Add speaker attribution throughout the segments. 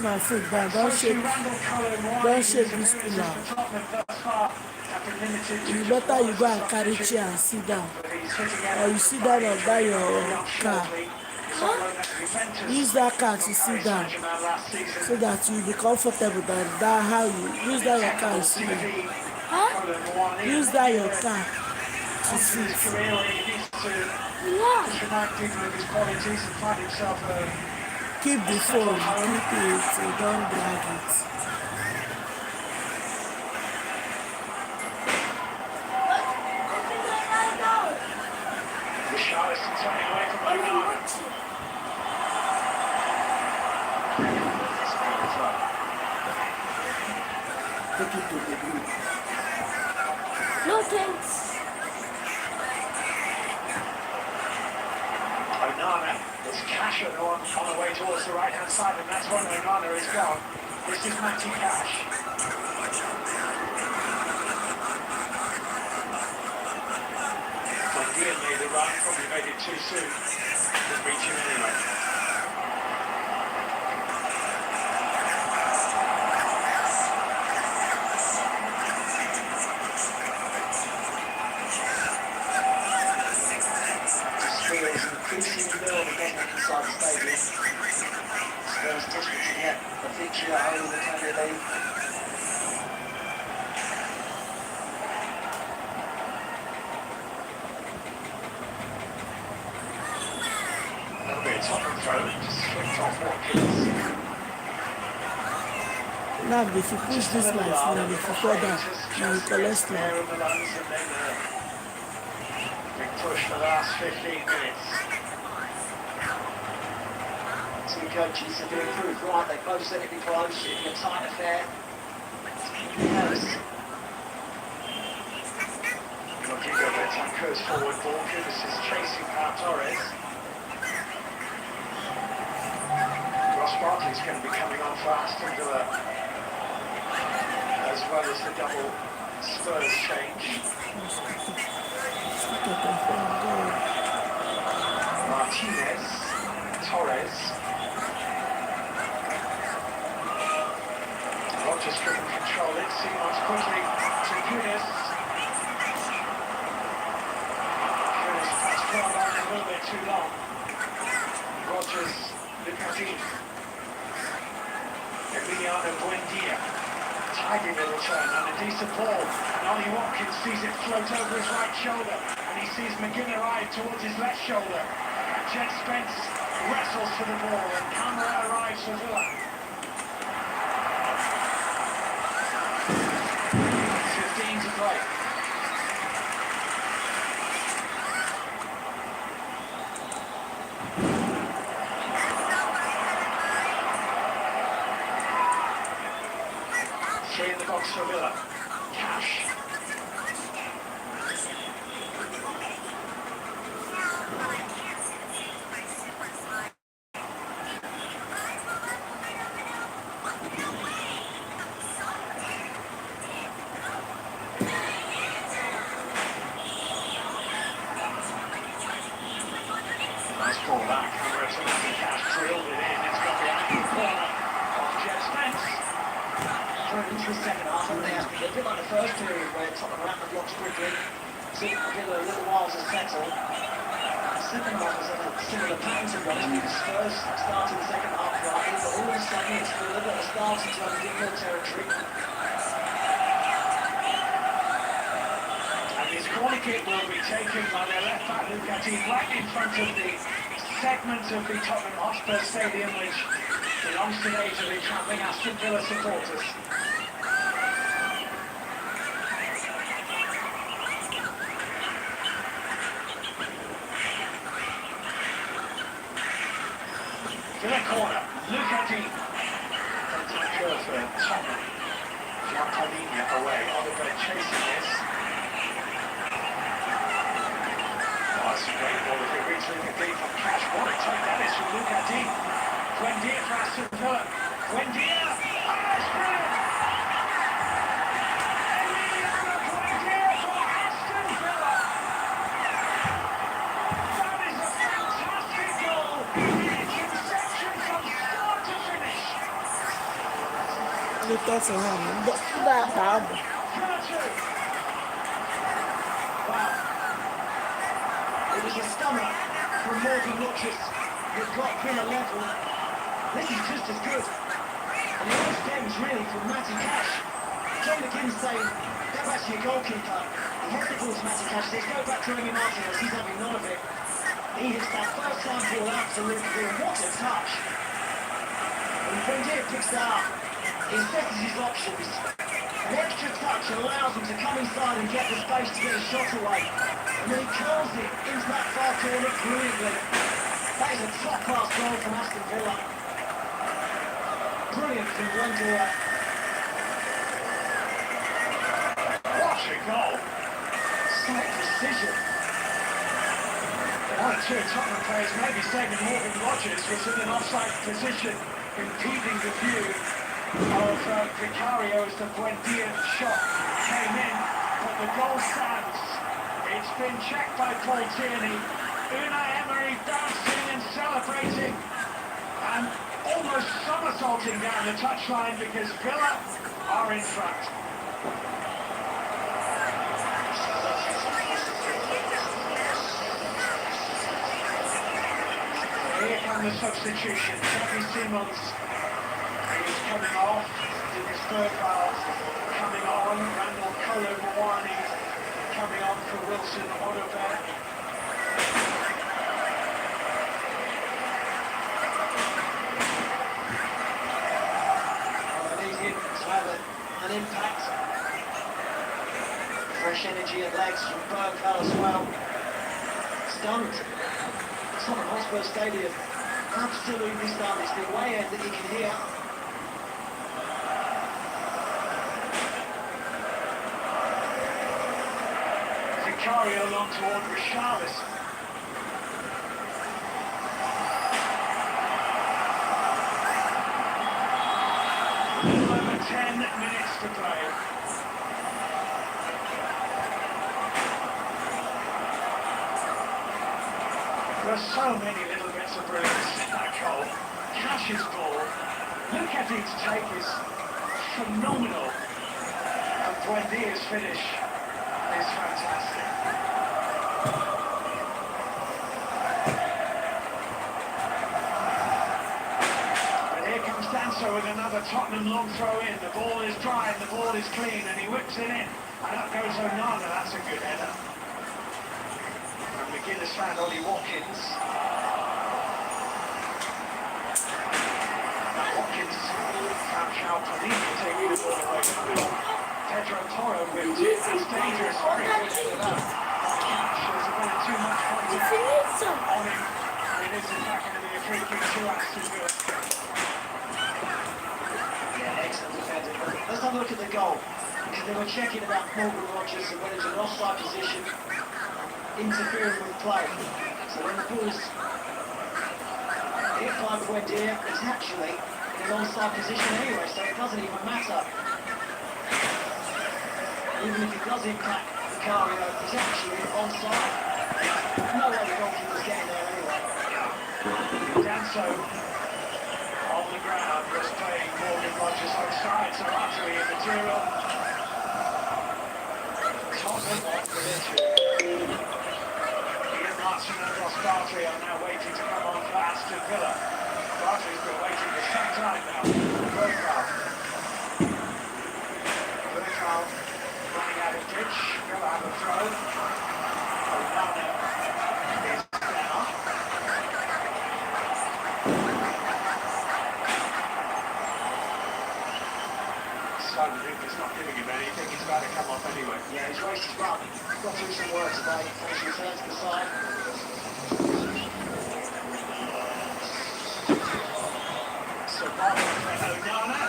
Speaker 1: my foot down. Don't shake this pillow. You better you go and carry chair and sit down. Or you sit down under your car. Use that car to sit down so that you be comfortable. That how you use that your car to sit down. Use that your car to sit. Keep the phone, keep it, don't drag it.
Speaker 2: Take it to the group.
Speaker 3: No thanks.
Speaker 4: Onana, there's Cash on the way towards the right-hand side, and that's when Onana is gone. This is Matty Cash. Buendia made the run, probably made it too soon. Didn't reach him anyway.
Speaker 2: Increasing build again inside the stadium. Spurs desperate to get a victory at home in the Premier League.
Speaker 4: That'll be a Tottenham throw, just flicked off Watkins.
Speaker 1: Now if you push this knife, now if you fall down, now you collect now.
Speaker 4: Big push for the last 15 minutes.
Speaker 2: Two coaches have been improved, right? They both said it'd be close, it'd be a tight affair.
Speaker 4: Rodrigo Bentancur's forward ball. This is chasing Pau Torres. Ross Barkley's going to be coming on for Aston Villa, as well as the double Spurs change. Martinez, Torres. Rodgers couldn't control it. Simons quickly to Younes. Younes passed well down a little bit too long. Rodgers, Lucadine. Emiliano Buendia. Tidy little turn and a decent ball. And Ollie Watkins sees it float over his right shoulder. And he sees McGinn arrive towards his left shoulder. And Jed Spence wrestles for the ball. And Camara arrives for Villa. 15 to play. Three in the box for Villa. Cash. Nice ball back. Camera to Cash drilled it in. It's got the angle corner of Jed Spence.
Speaker 2: Into the second half, and they have to be a bit like the first period where Tottenham ran the blocks quickly, took Villa a little while to settle. The second half was a similar pattern to what the Spurs started the second half right, but all of a sudden it's Villa that are starting to have difficult territory.
Speaker 4: And his corner kick will be taken by their left back Lucati right in front of the segment of the Tottenham Hotspur Stadium, which belongs today to the travelling Aston Villa supporters. Villa corner, Lucati. Bentancur for Tottenham. Giampaglia away, Oliver chasing this. That's a great ball if it reaches Lucati from Cash. What a take that is from Lucati. Buendia for Aston Villa. Buendia! Oh, that's brilliant! Emiliano Buendia for Aston Villa! That is a fantastic goal! Its inception from start to finish!
Speaker 1: ndị Tottenham ndị akpa abụ
Speaker 2: It was a stunner from Morgan Lutchers that got Villa level. This is just as good. And it all stems really from Matty Cash. John McGinn's saying, go back to your goalkeeper. He heads the ball to Matty Cash, says go back to Emi Martinez, he's having none of it. He hits that first time ball out to Luke Gill. What a touch! And Buendia picks that up. He assesses his options. An extra touch allows him to come inside and get the space to get a shot away. And then he curls it into that far corner brilliantly. That is a top-class goal from Aston Villa. Brilliant from Buendia.
Speaker 4: What a goal!
Speaker 2: Such precision.
Speaker 4: One or two Tottenham players maybe saving Morgan Rogers was in an offside position, impeding the view of Vicario as the Buendia shot came in, but the goal stands. It's been checked by Paul Tierney. Unai Emery dancing and celebrating and almost somersaulting down the touchline because Villa are in front. Here come the substitution. Xavi Simons is coming off in his third foul. Coming on, Randall Kolo Muani coming on for Wilson Odobert.
Speaker 2: They need him to have an impact. Fresh energy and legs from Bergkamp as well. Stunned. Tottenham Hotspur Stadium. Absolutely stunned. It's the away end that you can hear.
Speaker 4: Vicario along toward Richarlison. A little over 10 minutes to play. There's so many little bits of brilliance in that goal. Cash's ball. Look at its take is phenomenal. And Buendia's finish is fantastic. But here comes Danso with another Tottenham long throw in. The ball is dry and the ball is clean and he whips it in. And up goes Onana. That's a good header. McGuinness found Ollie Watkins. Watkins found Chao Panini taking the ball away from him. Pedro Toro whipped it. That's dangerous. Very good for that. There's a bit of too much contact on him. And it is in fact going to be a free kick to Aston Villa.
Speaker 2: Yeah, excellent defending. Let's have a look at the goal. Because they were checking about Morgan Rogers and went into an offside position, interfering with play. So when the ball is hit by Buendia, it's actually in an onside position anyway, so it doesn't even matter. Even if it does impact Vicario, it's actually onside. No way the goalkeeper's getting there anyway.
Speaker 4: Danso on the ground was playing Morgan Rogers offside, so utterly immaterial. Tottenham on the issue. Martin and Ross Barkley are now waiting to come on for Aston Villa. Barkley's been waiting for some time now. Bergkamp running out of ditch. Villa have a throw. Onana is down. It's not giving him anything. He's about to come off anyway.
Speaker 2: Yeah, he's raced his run. Got through some work today as he returns to the side.
Speaker 4: So Onana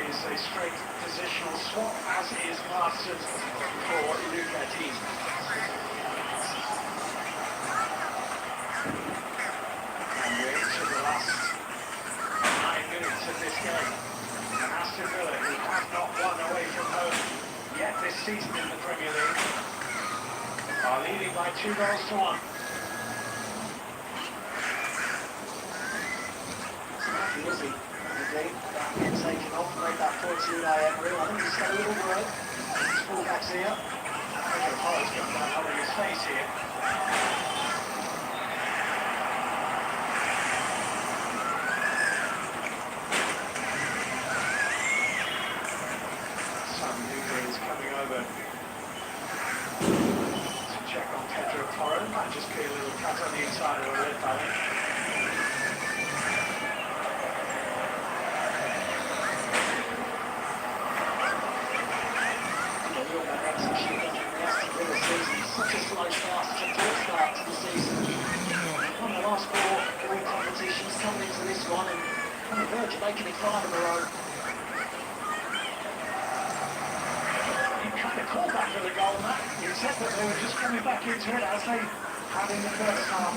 Speaker 4: is a straight positional swap, as is Marston for Luca Dean. And we're into the last 9 minutes of this game. And Aston Villa, who have not won away from home yet this season in the Premier League, are leading by 2-1.
Speaker 2: Matthew Lizzie, the game, that taken off, made that point to Unai Emery. I think he's got a little word. His fullback's here.
Speaker 4: Pedro Porro's got that holding his face here. Sam Nuka is coming over to check on Pedro Porro. Might just be a little cut on the inside of a red ballon.
Speaker 2: Such a slow start, such a poor start to the season. One of the last four all competitions coming into this one and on the verge of making it 5 in a row.
Speaker 4: You kind of called that for the goal, Matt. You said that they were just coming back into it as they had in the first half.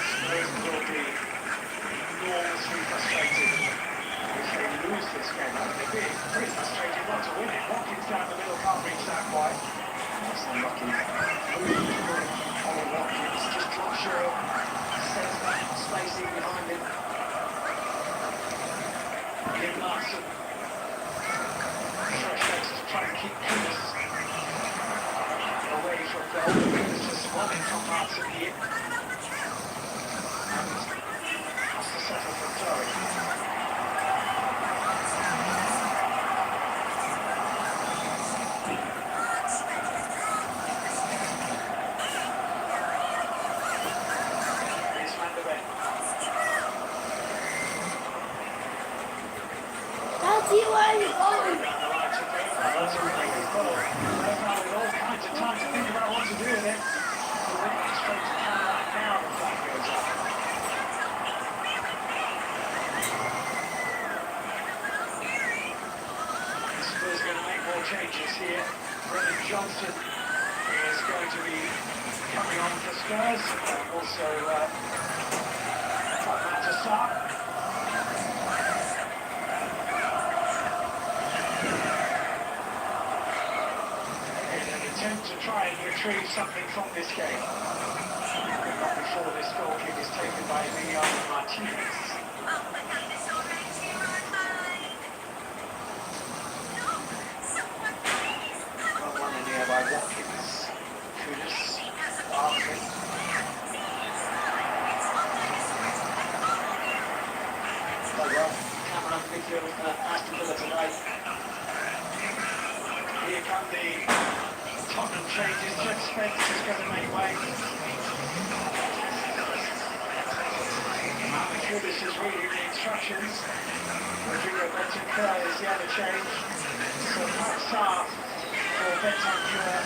Speaker 4: Spurs will be enormously frustrated if they lose this game. I think they'd be pretty frustrated not to win it. Watkins down the middle, can't reach that quite.
Speaker 2: That's unlucky. Ollie Watkins just drops short, sets that spacing behind him.
Speaker 4: Jim Larson. Freshets is trying to keep Kunis away from goal. Kunis just swanning from Larson here. Has to settle for Torrey.
Speaker 3: Daddy, where are you going?
Speaker 4: That's a really good goal. They've had all kinds of time to think about what to do with it. But they get straight to counter now the flag goes up. Spurs going to make more changes here. Brendan Johnson is going to be coming on for Spurs. Also, Matt to start. To try and retrieve something from this game. Not before this goal kick is taken by Emiliano Martinez.
Speaker 2: 1-1 in here by Watkins. Kunis, Larson. Oh well, Cameron midfield for Aston Villa tonight.
Speaker 4: Here come the Tottenham changes. Jed Spence is going to make way. Mohamed Kudus is reading the instructions. Rodrigo Bentancur is the other change. So Pat Sarr for Bentancur,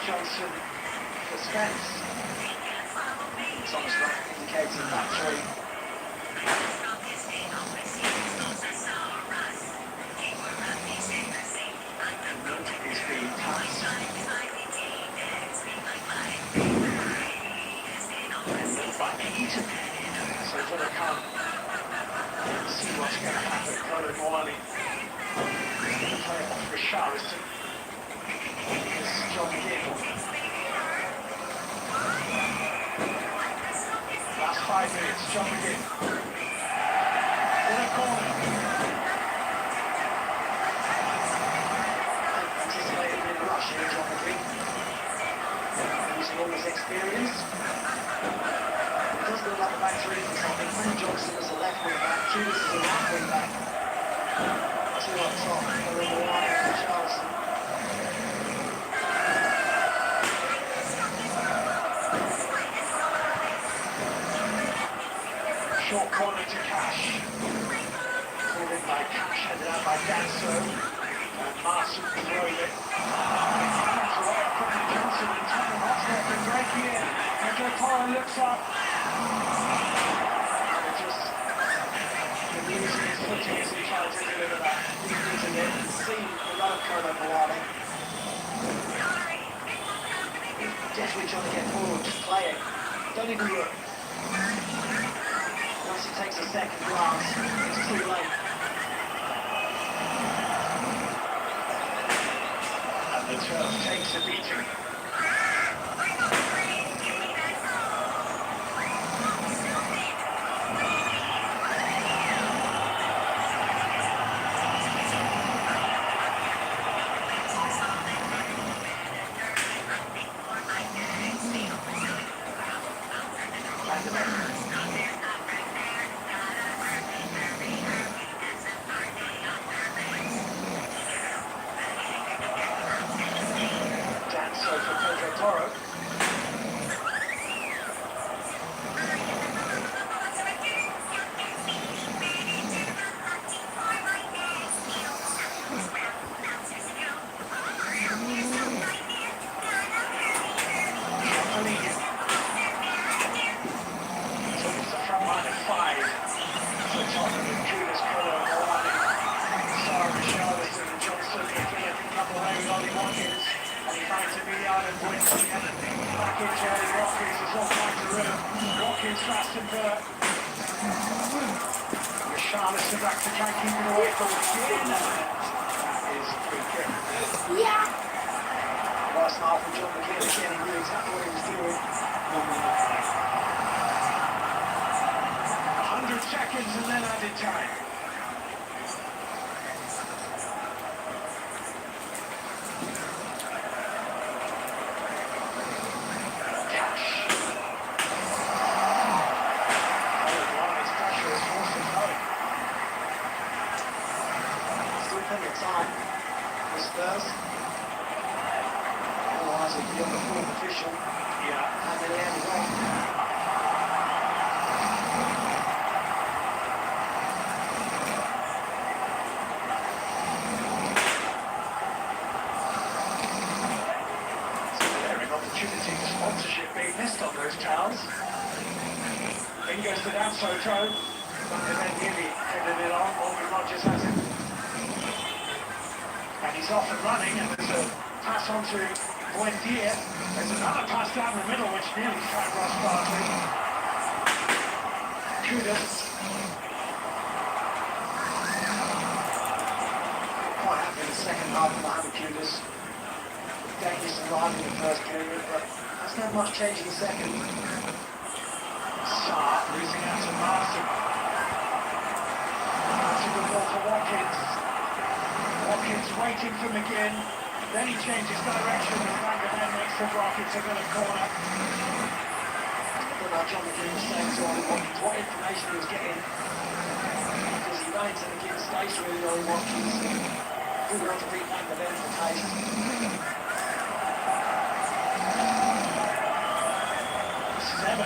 Speaker 4: Johnson for Spence.
Speaker 2: Thomas Frank indicating back three.
Speaker 4: It's being passed. By Eaton. So Villa can't see what's going to happen. Colin Wiley is going to play it off Richarlison. This is John McGinn. Last 5 minutes, John McGinn. In a corner.
Speaker 2: Anticipated in a rush here, John McGinn. Using all his experience. It does look like the back three for something. Brendan Johnson as a left wing back, Judas as a right wing back. Two up top, Colin Wiley and Richarlison.
Speaker 4: Short corner to Cash. Called in by Cash, headed out by Danso. And Marson drove it. That's away up from Johnson and Tottenham Hotspur can break in. Pedro Porro looks up. And just losing his footing as he tries to deliver that.
Speaker 2: He's losing it. See the run of Colin Wiley. Desperately trying to get forward, just play it. Don't even look. Once he takes a second glance, it's too late.
Speaker 4: And the turf takes a beating. back into Eddie Watkins. It's all back to room. Watkins, Rastenberg. Richarlison back to try and keep it away from McGinn. That is a free kick.
Speaker 3: Yeah.
Speaker 2: First half from John McGinn again, he knew exactly what he was doing.
Speaker 4: 100 seconds and then added time. Cash. His pressure has forced him home.
Speaker 2: Still plenty of time for Spurs. Otherwise it'll be on the fourth official.
Speaker 4: Yeah.
Speaker 2: And then the end of
Speaker 4: Glaring opportunity for sponsorship being missed on those towels. In goes to Dan Soto. And then Gibby headed it on. Morgan Rogers has it. And he's off and running, and there's a pass on to Buendia. There's another pass down the middle which nearly trapped Ross Barkley. Kudus.
Speaker 2: quite happy in the second half of Mohamed Kudus. Dangerous and live in the first period, but that's not much change in the second.
Speaker 4: Saar losing out to Martin. That's a good ball for Watkins. Watkins waiting for McGinn. Then he changes direction and Van makes the block. It's a good corner.
Speaker 2: I don't know how John McGinn was saying to Ollie Watkins what information he was getting. Because he ran into McGinn's space really, Ollie Watkins. He went to beat Van for pace.
Speaker 4: 7.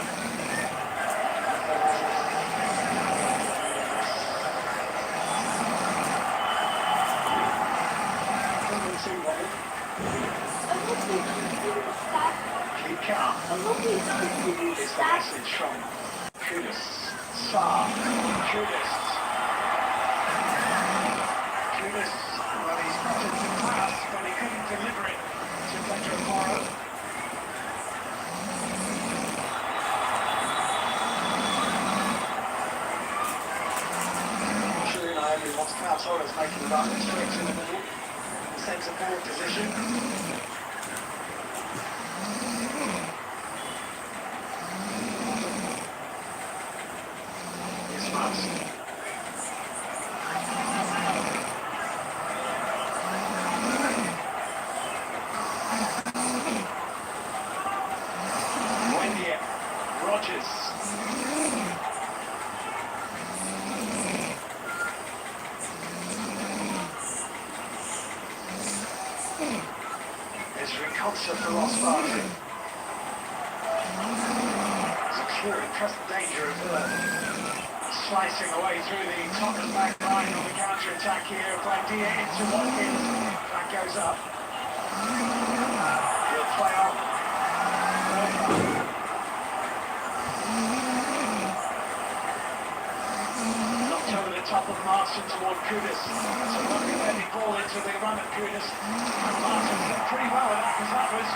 Speaker 4: Keep calm. It's the message from Kudus. Saar. Kudus. Kudus, well, he spotted the pass, but he couldn't deliver it to Pedro Porro.
Speaker 2: Surely Naomi wants Cal Torres making the run straight to the middle. Centre forward position.
Speaker 4: Here's Martin. Buendia. Rogers. There's Ricotta for Ross Barkley. There's a clear and present danger of slicing away through the Tottenham back line on the counter-attack here. Buendia into Watkins. That goes up. He'll play on. Knocked over the top of Martin toward Kudus. That's a lovely heavy ball into the run of Kudus. And Martin did pretty well with that because that was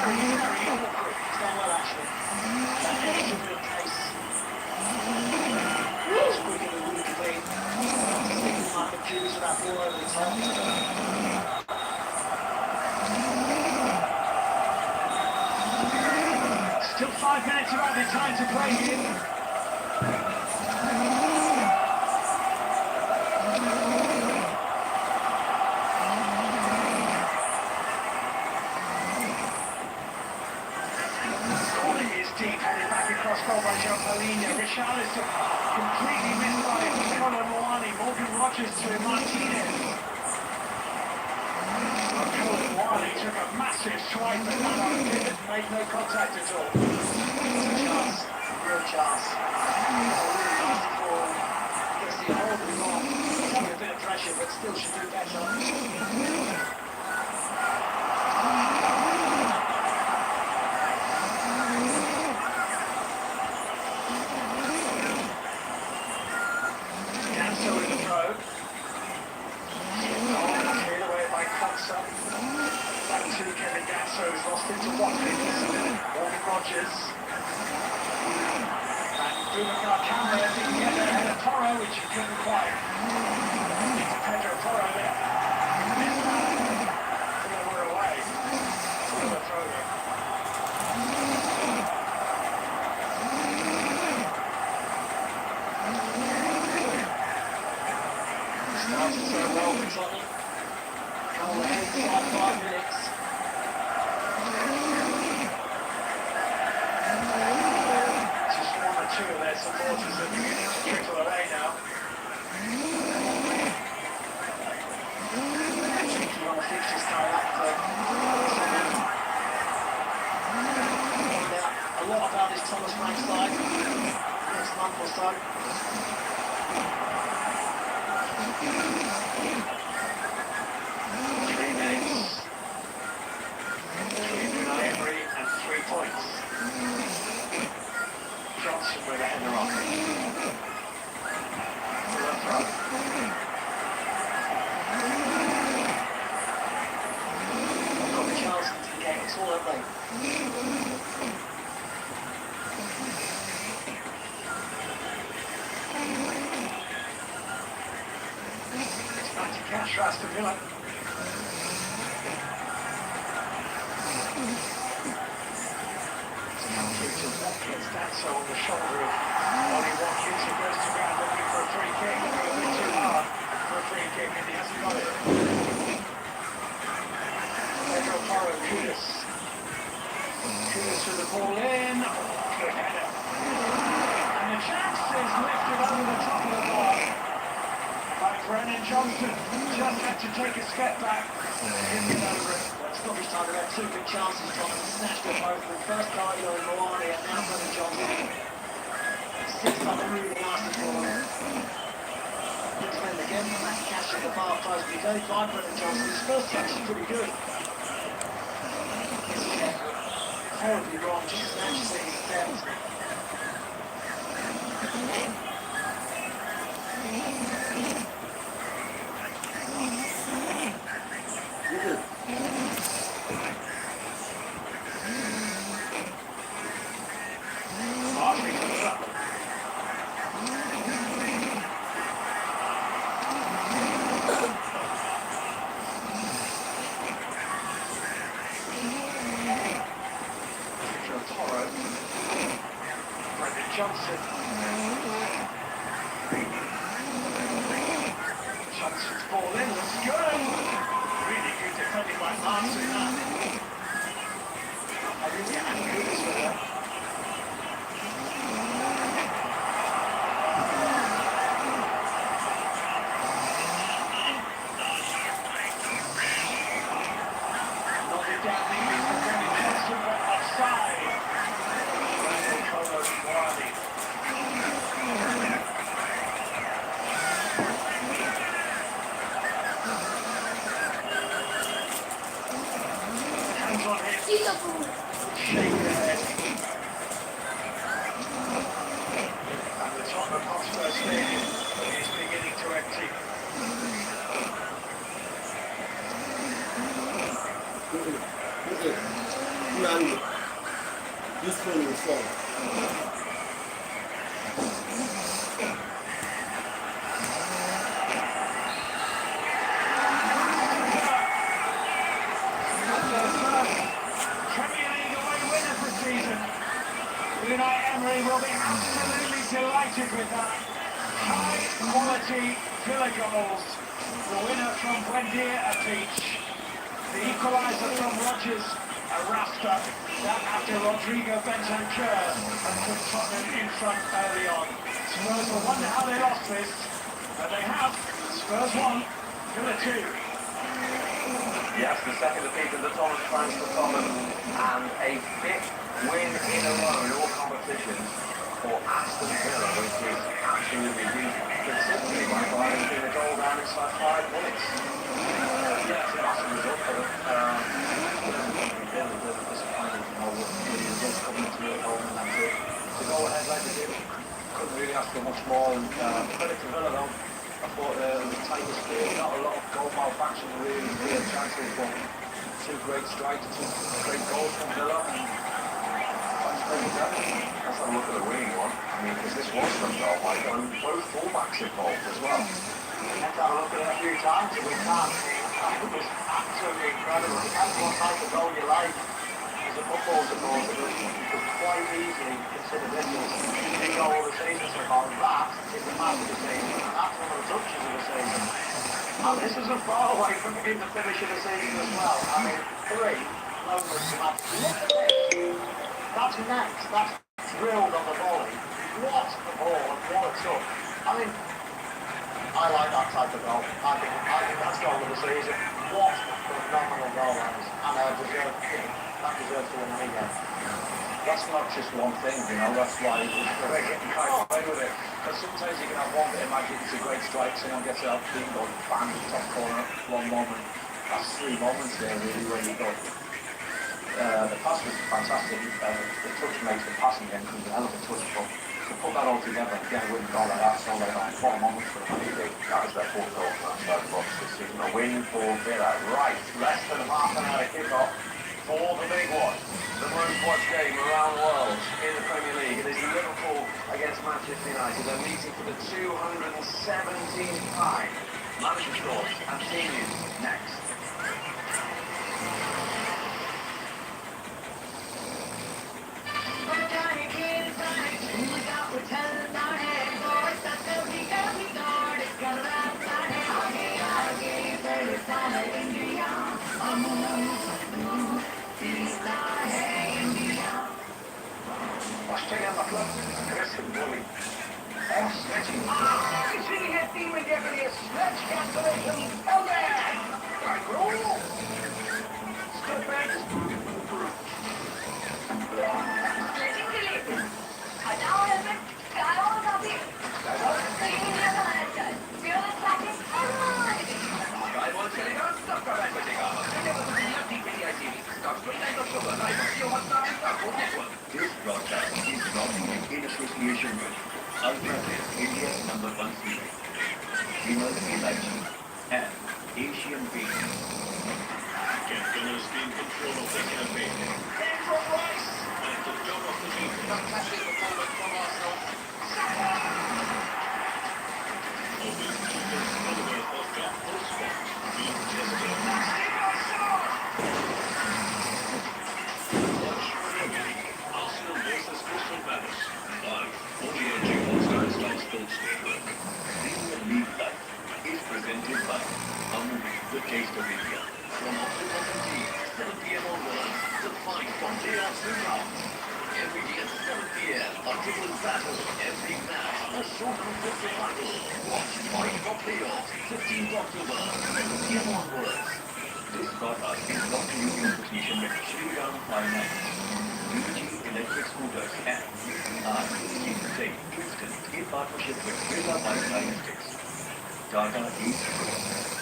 Speaker 4: very, very awkward.
Speaker 2: He's done well actually. That extra bit of pace. It's quicker than we could be. Sticking like the Jews with that ball over the top.
Speaker 4: Still 5 minutes of added time to play here. Corner is deep, headed back across goal by Joe Polina. Richarlison completely missed by Colin Moani. Morgan Rogers to Martinez. Colin Moani took a massive swipe at that and made no contact at all.
Speaker 2: Chance. Real chance. Really nasty ball. Gets the horribly wrong. Taking a bit of pressure, but still should do better.
Speaker 4: Ganso in the throw. Cleared away by Kutsa. Back to Kevin Ganso, who's lost it to Watkins. Morgan Rodgers. And Boubacar Kamara, if he can get there ahead of Porro, which he couldn't quite. Pedro Porro there. Missed that. We're away. Still a throw there.
Speaker 2: Started so well for Tottenham. Goal ahead inside 5 minutes.
Speaker 4: Just one or two of their supporters are beginning to trickle away now.
Speaker 2: Thinking on the fixtures coming up for find out a lot about this Thomas Frank side next month or so.
Speaker 4: 3 minutes. Between Unai Emery and 3 points. Johnson with a header off. To the throw.
Speaker 2: Got the chance to get it all, haven't
Speaker 4: It's back to catch for Aston Villa. Come through to Watkins, that's on the shoulder of Ollie Watkins, who goes to ground looking for a free kick. He'll go a bit too hard for a free kick and he hasn't got it. Pedro Porro, Kudus. Kudus with the ball in. Good header. And the chance is lifted over the top of the bar by Brennan Johnson. Just had to take a step back and get over it.
Speaker 2: Well, Scottish time they've had 2 good chances. Tottenham snatched them both. With first Cardio and Moani and now Brennan Johnson. 6 time they really lasted for them. Good defend again. That's Cash at the far post. He's only by Brennan Johnson. His first touch is pretty good. Horribly wrong, just snatches it instead.
Speaker 4: Martin comes up. Pedro Porro. Brendan Johnson. Johnson's ball in, looks good. Really good defending by Martin. I really had Kudus with that. Nodded down the for Brendan Johnson, but offside. Randall Colo Wadi. Hands on him.
Speaker 3: See the food.
Speaker 4: Shake their head. And the Tottenham Hotspur Stadium is beginning to empty.
Speaker 5: Nani, this phone will fall.
Speaker 4: Premier League away winner for the season. Unai Emery will be absolutely delighted with that. High quality Villa goals. The winner from Buendia, a peach. The equaliser from Rodgers, a rafter. That after Rodrigo Bentancur and put Tottenham in front early on. Spurs will wonder how they lost this, but they have. Spurs 1, Villa 2.
Speaker 6: Yes, the second defeat of the Thomas Frank for Tottenham and a 5th win in a row in all competitions for Aston Villa, which is absolutely huge. Particularly by Brian being a goal down inside 5 minutes. Yes, that's a result for them. They're a bit disappointed, you know, with the results coming to at home and that's it. To go ahead like they did, couldn't really ask for much more. And credit to Villa though. I thought it was tightest game, not a lot of goal malfunction, really real chances, but 2 great strikes, 2 great goals from Villa, and Let's have a look at the winning one. I mean, because this was from goal by both fullbacks involved as well.
Speaker 4: Let's have a look at it a few times if we can. It was absolutely incredible. It depends what type of goal you like. As a football supporter, you could quite easily consider this as the goal of the season so far. That is the match of the season. That's one of the touches of the season. And this isn't far away from being the finish of the season as well. I mean, 3 moments of match. Look at this. That's next. That's drilled on the volley. What a ball and what a touch. I mean, I like that type of goal. I think that's goal of the season. What a phenomenal goal that is. And that deserves to win any game.
Speaker 6: That's not just one thing, you know, that's why we're getting carried away with it. Because sometimes you can have one bit of magic, it's a great strike, someone gets it out clean, goal, bang, top corner, one moment. That's 3 moments there, really, where you go. The pass was fantastic. The touch makes the passing game comes a hell of a touch, but to put that all together and get a win goal like that so late on, 4 moments for the Man U.
Speaker 7: That was their 4th goal from outside the box this season. A win for Villa.
Speaker 6: Right, less than half an hour to kick off for the big one. The most watched game around the world in the Premier League. It is Liverpool against Manchester United. They're meeting for the 217th time. Manager's thoughts and team news next.
Speaker 7: Australia मतलब aggressive bowling. And stretching.
Speaker 4: He's really had Demon Deputy a stretch cancellation. Oh, there! Right, roll! Step back.
Speaker 7: This broadcast is brought to you in association with Ultratech, India's #1 series, Vimal Elachi, and Asian Paints. Gentlemen, in control of the campaign.
Speaker 4: From Rice!
Speaker 7: At the top of the league.
Speaker 6: Fantastic performance from Arsenal.
Speaker 7: Open Super Silver of the Postspot. Manchester. Arsenal versus Crystal Palace. Live. Only on G1 Star Sports Network. Premier League Live is presented by Amul, the taste of India. From October 17th, 7 p.m. onwards, the fight from chaos to round. Every day at 7 p.m. Until battle, every match, a short football battle. Watch Fight for Chaos, 15th October, 7 p.m. onwards. This broadcast is brought to you in association with Shriram Finance, UG Electric Scooters, and Say Twiston in partnership with Birla Bike Diagnostics. Tata East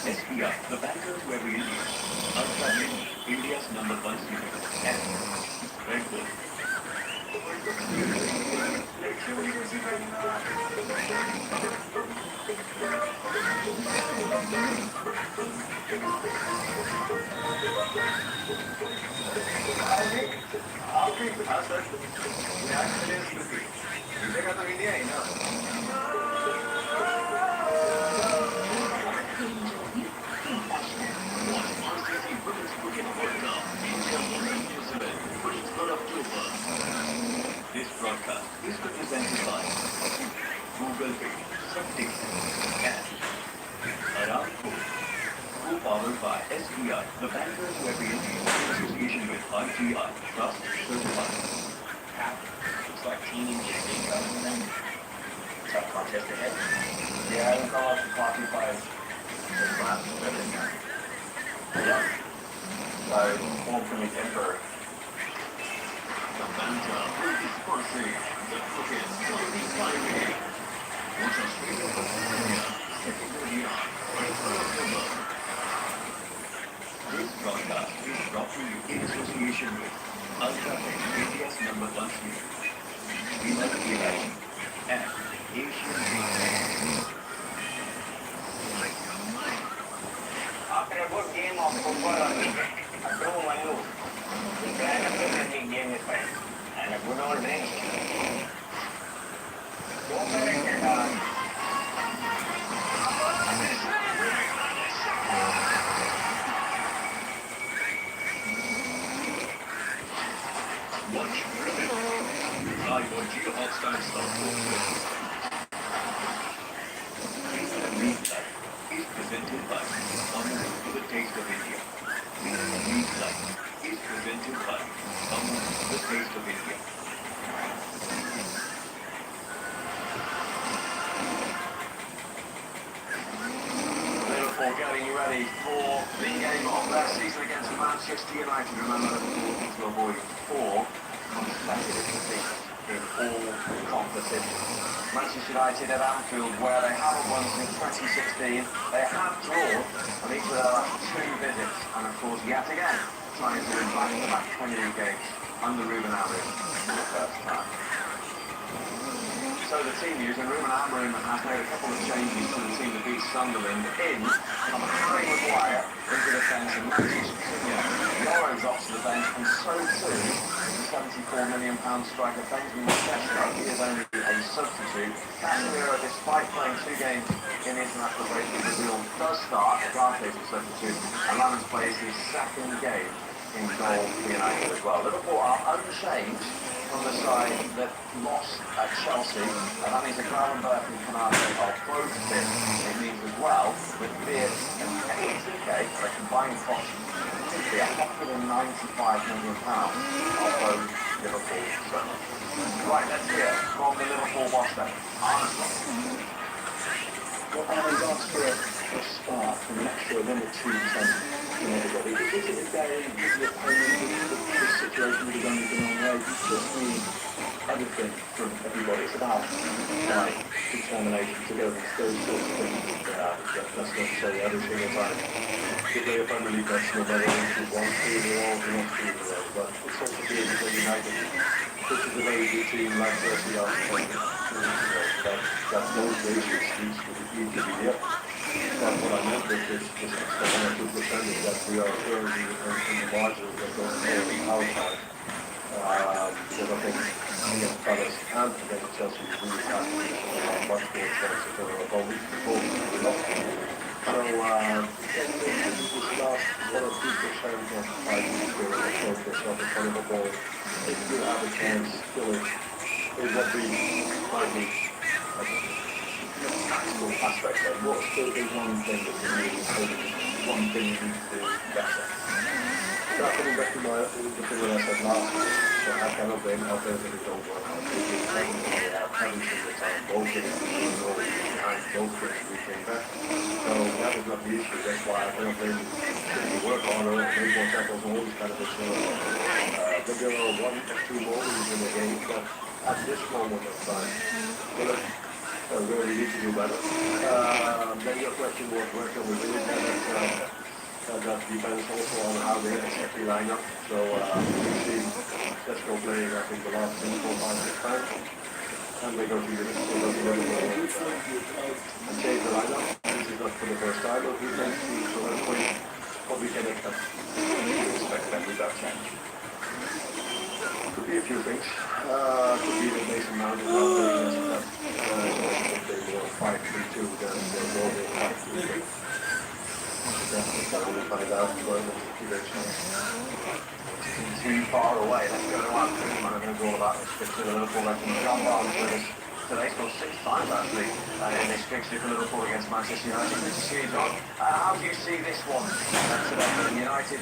Speaker 7: SPR, the bankers where we live. Ultra Mini, India's #1 series, and Red Bull. This broadcast is represented by Google Pay, Something, and Aramco, co-powered by SBI, the bankers who have been in association with IGI, Trust Certified.
Speaker 6: Looks like team getting going. Tough contest ahead. Yeah, I don't call out the qualifiers. Just last minute. Yeah. Home from the Emperor.
Speaker 7: The banter will be sponsored. The cricket will be fiery. Watch Australia versus India, 2nd of July, 23rd October. This broadcast is brought to you in association with Ultratech, India's #1 series, Vimal Elachi, and Asian Paints.
Speaker 6: After a good game of football on the pitch, a true Manu, the grand Premier League game is fine. And a good old
Speaker 7: of India. Meat Life is presented by Amul, the taste of India.
Speaker 6: Liverpool getting ready for the game of their season against Manchester United. Remember, Liverpool need to avoid 4 consecutive defeats in all competitions. Manchester United at Anfield, where they haven't won since 2016. They have drawn on each of their last 2 visits, and of course, yet again, trying to win back-to-back Premier League games under Ruben Amorim for the first time. So the team news, and Ruben Amorim has made a couple of changes to the team that beat Sunderland. In from Harry Maguire into the fence, and Matheus Cunha Lloris off to the bench, and so too the £74 million striker Benjamin Sesko. He is only a substitute. Casemiro, despite playing 2 games in the international break in Brazil, does start. Garte is a substitute, and Lammers plays his 2nd game in goal for United as well. Liverpool are unchanged from the side that lost at Chelsea, and that means that Gravenberch and Canate are both fit. It means as well that Beard and Ekitike, a combined cost could be £195 million of both Liverpool signings. Right, let's hear from the Liverpool boss then, Arne Slot.
Speaker 8: Well, Arne's asked for a start from an extra 1 or 2% from everybody. Is it a day with the opponent, this situation with his only been on road? You just need everything from everybody. It's about determination to go against those sorts of things. That's not to say every single time. If they are Premier League national, they're going to want to do the all, they want to do the all. But it's also good for United. This is a very good team, like Chelsea are. That's no great excuse for the team to be here. But what I meant with this extra 1 or 2% is that we are currently in the margins that don't go outside. Because I think against Palace and against Chelsea, we have much more chance of our opponents before we lost. So, this last 1 or 2% of fighting spirit and focus on the front of the ball, if you have a chance, still is what we might be tactical aspects of. What's the one thing that you need to do, one thing you need to do better? That coming back to the thing that I said last week, so I cannot blame how things that don't work out. Every single time, both things behind both things we came back. So that was not the issue. That's why I cannot blame you work harder, make more tackles, and all these kind of things. But there are 1 or 2 moments in the game that at this moment of time, where we need to do better. Then your question was where can we do it better? That depends also on how they exactly line up. So we've seen Sesko playing, I think, the last 4, 5, 6 times. And they go to the and change the lineup. This is not for the first time, but we can see so that's what we can expect that with that change. Could be a few things. Could be that Mason Mount is not playing against us. If they go 5-3-2, then they'll go with 5-3-2. We'll find out, but it's a chance.
Speaker 6: Too far away. Let's go to Anfield. I'm going to go all about this fixture of Liverpool legend John Barnes with us today. Scored 6 times actually in this fixture for Liverpool against Manchester United. Good to see you, John. How do you see this one today? United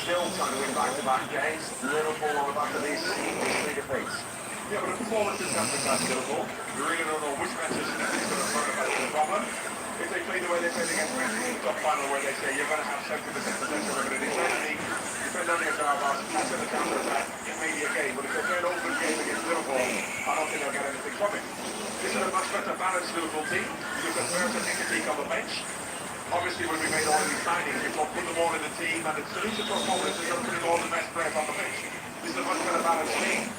Speaker 6: still trying to win back-to-back games. Liverpool on the back of these 3 defeats.
Speaker 4: Yeah, but the performance is coming back to Liverpool. You really don't know which Manchester United is going to front about the problem. If they play the way they played against Manchester in the top final, where they say you're going to have 70% possession, we're going to defend on your Garbas, catch on the counter-attack, it may be a game, but if they play an open game against Liverpool, I don't think they'll get anything from it. This is a much better balanced Liverpool team. You can Mertens and Ekitike on the bench. Obviously, when we made all these signings, we thought put them all in the team, and the solution to our problems is putting all the best players on the bench. This is a much better balanced team.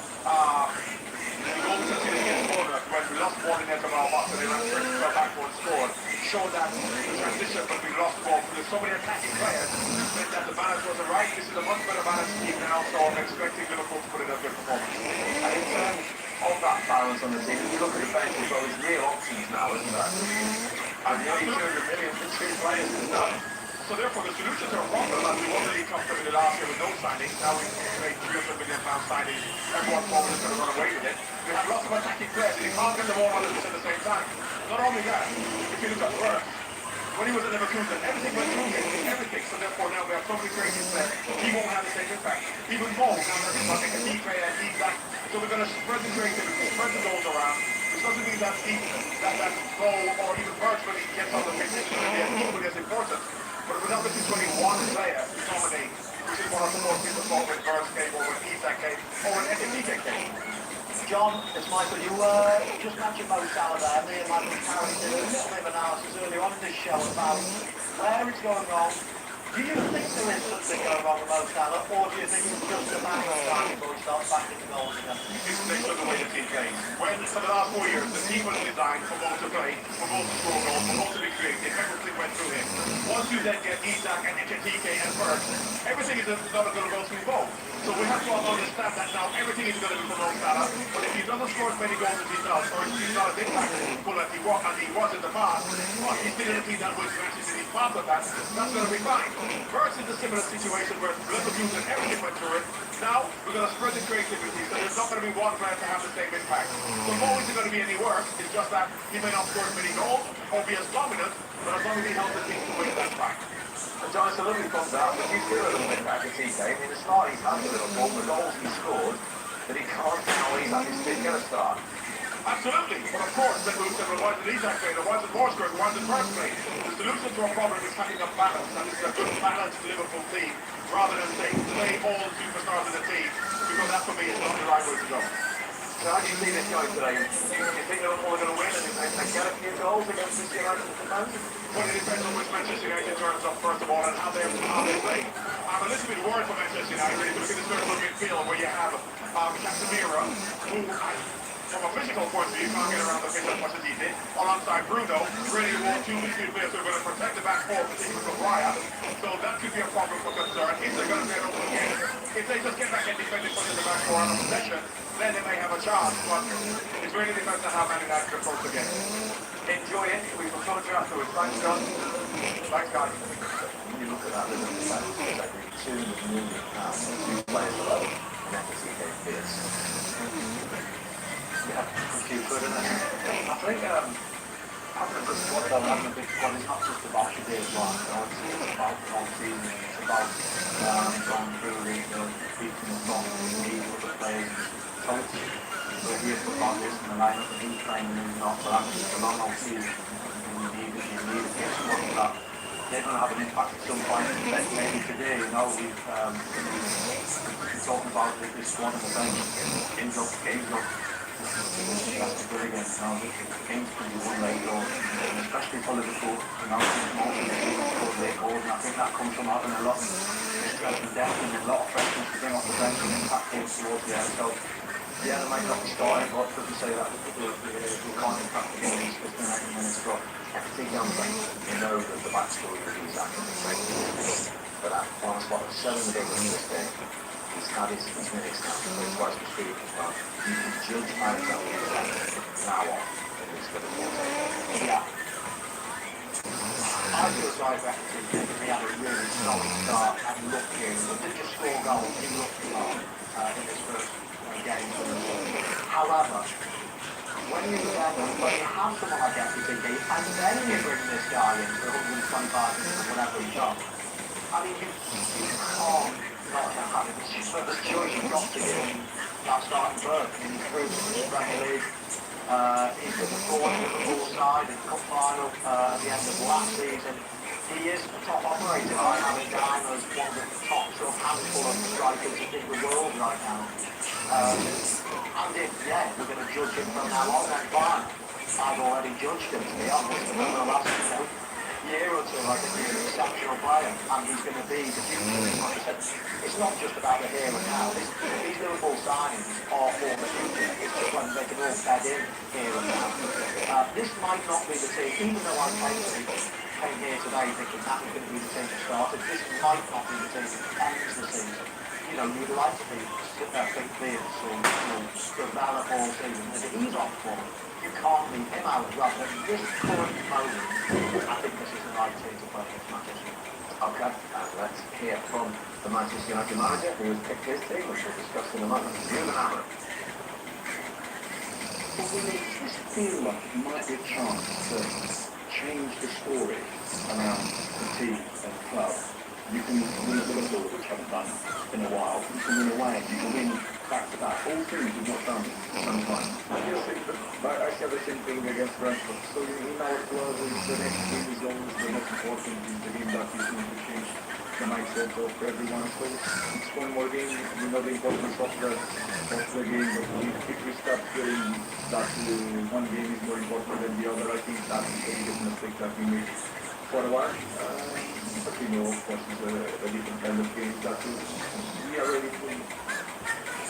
Speaker 4: The goal to see against Bournemouth, when we lost ball in there from our box and they ran straight to go backward and scored, showed that the transition, but we lost the ball. There's so many attacking players, meant that the balance wasn't right. This is a much better balanced team now, so I'm expecting Liverpool to put in a good performance.
Speaker 6: And in terms of that balance on the team, if you look at the bench, there's always real options now, isn't there?
Speaker 4: And nearly 200 million for 2 players is done. So therefore, the solution to our problem, and we weren't really comfortable in the last year with no signings, now we've made £300 million signings, everyone forward is going to run away with it. We have lots of attacking players, and you can't get them all 100% at the same time. Not only that, if you look at Spurs, when he was at Leverkusen, everything went through him, everything. So therefore now we have so many great there. He won't have the same impact. Even more, now that he's like a Dike and he's back. So we're going to spread the creativity, spread the goals around. Which doesn't mean that that goal or even virtually gets on the pitch equally as important. But without missing 21 player to dominate, which is one of the most people thought when Burns came or when Isak came or when Ekitike came.
Speaker 2: John, it's Michael. You just mentioned Mo Salah there. Me and Michael Carey did a little bit of analysis earlier on in this show about where it's going wrong. Do you think there is something going wrong with Mo Salah, or do you think it's just a matter of time before he starts backing the goals again?
Speaker 4: It's based on the way the team plays. When, for the last 4 years, the team was designed for both to play, for both to score goals, for both to be creative, everything went through him. Once you then get Isak and Ekitike and Burns, everything is not going to go through both. So we have to understand that now everything is going to be for Mo Salah, but if he doesn't score as many goals as he does, or if he's not as impactful as he was in the past, or he's still in a team that wins matches and he's part of that, that's going to be fine. Burns is a similar situation where Leverkusen, everything went through it. Now we're going to spread the creativity, so there's not going to be one player to have the same impact. So Mo isn't going to be any worse, it's just that he may not score as many goals, or be as dominant, but as long as he helps the team to win, that's fine.
Speaker 6: John, it's a lovely concept, but you feel a little bit about the TK. I mean, the start he's had a little more, the goals he scored, that he can't now he's had his big get a start.
Speaker 4: Absolutely, but of course, then we'll say, well, why did Isak play, or why did Morse play, or why did Burns play? The solution to our problem is having a balance, and it's a good balanced Liverpool team, rather than say, play all superstars in the team, because that for me is not the right way to go.
Speaker 6: So how do you see this going today? Do you think Liverpool are going to win and get a few goals against this United defence?
Speaker 4: Well, it depends on which Manchester United turns up first of all and how they play. I'm a little bit worried for Manchester United if you look at the central midfield where you have Casemiro, who from a physical point of view can't get around the pitch as much as he did, alongside Bruno, really want two midfield players who are going to protect the back four, particularly from Raya. So that could be a problem for concern. If they're going to get over the game, if they just get back and defend it the back four on a possession, then they may have a chance, but it really depends on how Man United approach the game.
Speaker 6: Enjoy it. We will talk to you afterwards. Thanks, John. Thanks, guys. When you look at that, Liverpool fans, it's like £2 million, 2 players alone, and Ekitike Pierce. Yeah, a few good, isn't it? I think having a good squad, though, having a big squad is not just about today's one. It's about the whole season. It's about going through the beating the song, the need for the players. So here's the this and the lineup and who's playing and who's not, but actually it's a long old season and you need to get someone that they're going to have an impact at some point. Maybe today, you know, we've talking about this squad on the bench, games up. That's the good again, you know, the games can be won late or especially for Liverpool, you know, most of the teams scored late goals and I think that comes from having a lot of strength and depth and a lot of freshness to bring off the bench and impact games towards the end. So yeah, they might not be starting, but doesn't say that we can't impact the games for the 90 minutes. But
Speaker 7: Everything on them, you know that the backstory of Isak and the training, but that one spot of 7 goals in this game, he's had his minutes now, so it's twice the speed as well. You can judge Alexander now on, and it's going to be
Speaker 2: Yeah. I feel sorry for Everton because he had a really solid start and looked in. He didn't just score goals, he looked on in his first game. However, when you have someone like FTP and then you bring this guy in for 125 or whatever he's on, I mean, you can't not have it. It's just the choice you've got to give him that starting berth. I mean, he's through the Premier League. He's got the Liverpool side in the cup final at the end of last season. He is a top operator. I mean, Dino is one of the top sort of handful of strikers in the world right now. And if, we're going to judge him from now on, then fine. I've already judged him, to be honest, over the last year or two. I think he's an exceptional player, and he's going to be the future. Like I said, it's not just about the here and now. These Liverpool signings are for the future. It's just when they can all bed in here and now. This might not be the team, even though I came here today thinking that was going to be the team that started. This might not be the team that ends the season. You know, you'd like to be big players or develop all season. If he's on form, you can't leave him out as well. But at this current moment, I think this is the right team to play against Manchester United.
Speaker 7: Okay, let's hear from the Manchester United manager who has picked his team, which we'll discuss in a moment. Ewan Hammond.
Speaker 8: Does this feel like it might be a chance to change the story around the team and club, you can win at Liverpool, which haven't done in a while. You can win away, you can win back to back. All things you've not done for some time.
Speaker 6: I said the same thing against Brentford. So in our club, the next game is always the most important. Is the game that is going to change the mindset of everyone. So it's one more game. We know the importance of the game. But if we start feeling that one game is more important than the other, I think that's the biggest mistake that we made for a while. But we know, of course, it's a different kind of game that we are ready to.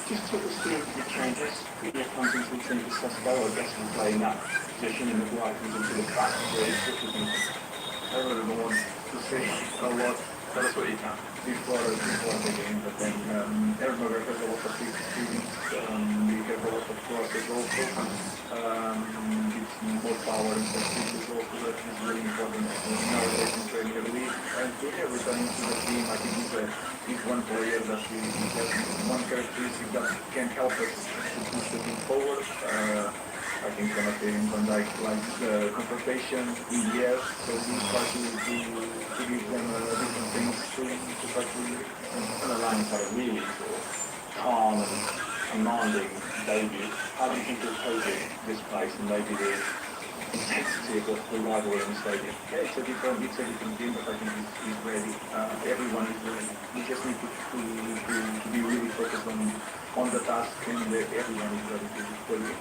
Speaker 8: Just talk us through the changes. You're coming into the team with Sesko, I guess, and playing that position in the right into the back.
Speaker 6: I really don't want to say a lot. Tell us what you can. Before the game, but then everybody has a lot of experience. We have a lot of crosses also. It's more power and possibilities also that is really important nowadays in Premier League. And every time into the team, I think he's one player that we have one characteristic that can help us to push the team forward. I think Konate and Van Dijk like confrontation in the air, so we try to give them different things to try to
Speaker 8: Aligning had a really sort of calm and commanding debut. How do you think he'll cope this place and maybe the intensity of the rivalry in the stadium?
Speaker 6: Yeah, it's a different game, but I think he's ready. Everyone is ready. We just need to be really focused on the task, and everyone is ready to play it.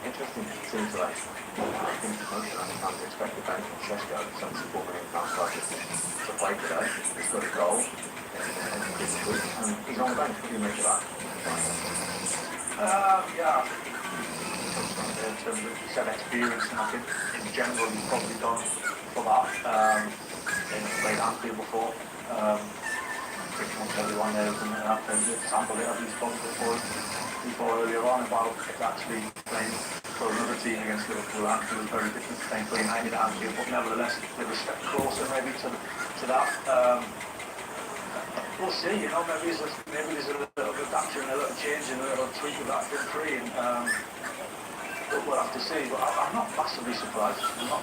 Speaker 9: Interesting to see today. I think most of the fans expected Ben from Sesko, £74 million budget, to play today. He's got a goal, and he's on the bench. What do you make of that?
Speaker 6: Yeah, in terms of you said experience, and I think in general he's probably done for that. He's played Anfield before. Pretty much everyone knows, and after the sample that he's spoken before earlier on about actually playing for another team against Liverpool. Anfield was very different to playing for United at Anfield, but nevertheless they were a step closer maybe to that. We'll see, you know, maybe there's a little adaptation, a little change and a little tweak of that front three, and we'll have to see. But I'm not massively surprised. With that.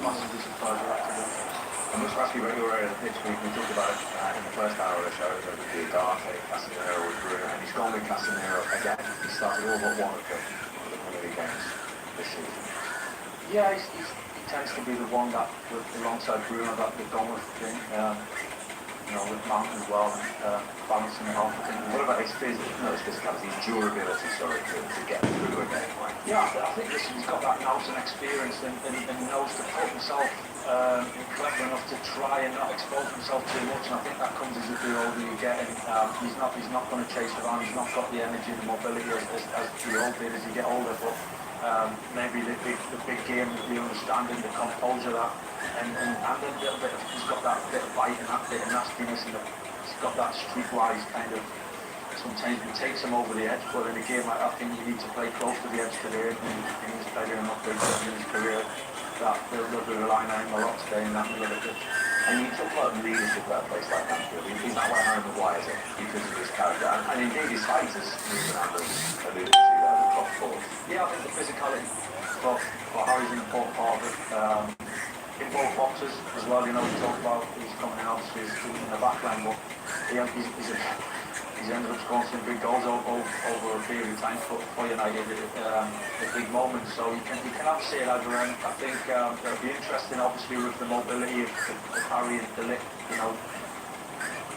Speaker 9: I must ask you, when you were at the pitch, we talked about it in the first hour of the show, that with Ugarte, Casemiro with Bruno, and he's gone with Casemiro again. He started all but one of the Premier League games this season.
Speaker 6: Yeah, he tends to be the one that, alongside Bruno, that they've gone with, I think. You know, with Mount as well, balancing it off. I think.
Speaker 9: What about his physicality, his durability, to get through a game?
Speaker 6: Yeah, I think he's got that nous and experience and knows to put himself clever enough to try and not expose himself too much, and I think that comes as the older you get, and he's not going to chase around, he's not got the energy and the mobility as we all did as you get older, but maybe the big game, the understanding, the composure, that, and a little bit of, he's got that bit of bite and that bit of nastiness, and he's got that streetwise kind of, sometimes it takes him over the edge, but in a game like that, I think you need to play close to the edge today, and he's played enough big in his career that they'll be relying on him a lot today in that middle of the pitch.
Speaker 9: And you talk about leadership at a place like Anfield. He's not where Harry Maguire is, because of his character, and indeed his height, as Fernando alluded to there, the top four.
Speaker 6: Yeah, I think the physicality for Harry's an important part of it. In both boxes as well, you know, we talked about he's coming out, he's in the back line, but he's ended up scoring some big goals over a period of time for United at big moments. So you can have a say at either end. I think it'll be interesting, obviously, with the mobility of Harry and De Ligt. You know,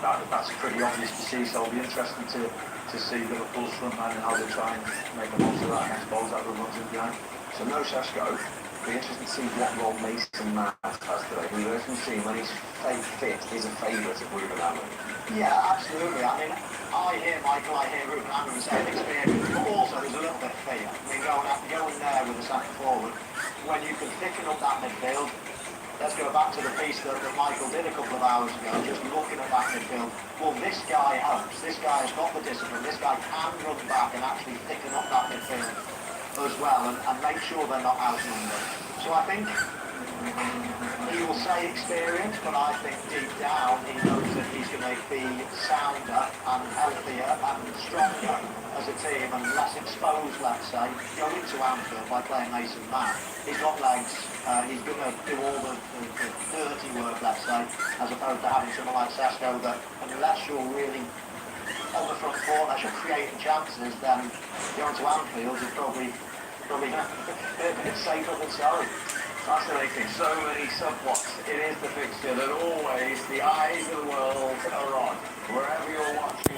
Speaker 6: that's pretty obvious to see. So it'll be interesting to see Liverpool's front line and how they try and make the most of that and expose that who runs in behind.
Speaker 9: So no Sesko. Be interesting to see what role Mason Mount has today. We often see when he's fit, he's a favourite of Ruben Amorim.
Speaker 2: Yeah, absolutely. I mean, I hear Michael, I hear Ruben Amorim saying experience, but also there's a little bit of fear. I mean, going there with a centre forward, when you can thicken up that midfield, let's go back to the piece that Michael did a couple of hours ago, just looking at that midfield. Well, this guy helps. This guy has got the discipline. This guy can run back and actually thicken up that midfield as well and make sure they're not outnumbered. So I think
Speaker 8: He will say experience, but I think deep down he knows that he's going to be sounder and healthier and stronger as a team and less exposed, let's say, going to Anfield by playing Mason Mount. He's got legs, he's going to do all the dirty work, let's say, as opposed to having someone like Sesko that, unless you're really on the front foot, unless you're creating chances, then going to Anfield is probably a bit safer than sorry.
Speaker 6: Fascinating, so many subplots. It is the fixture that always the eyes of the world are on. Wherever you're watching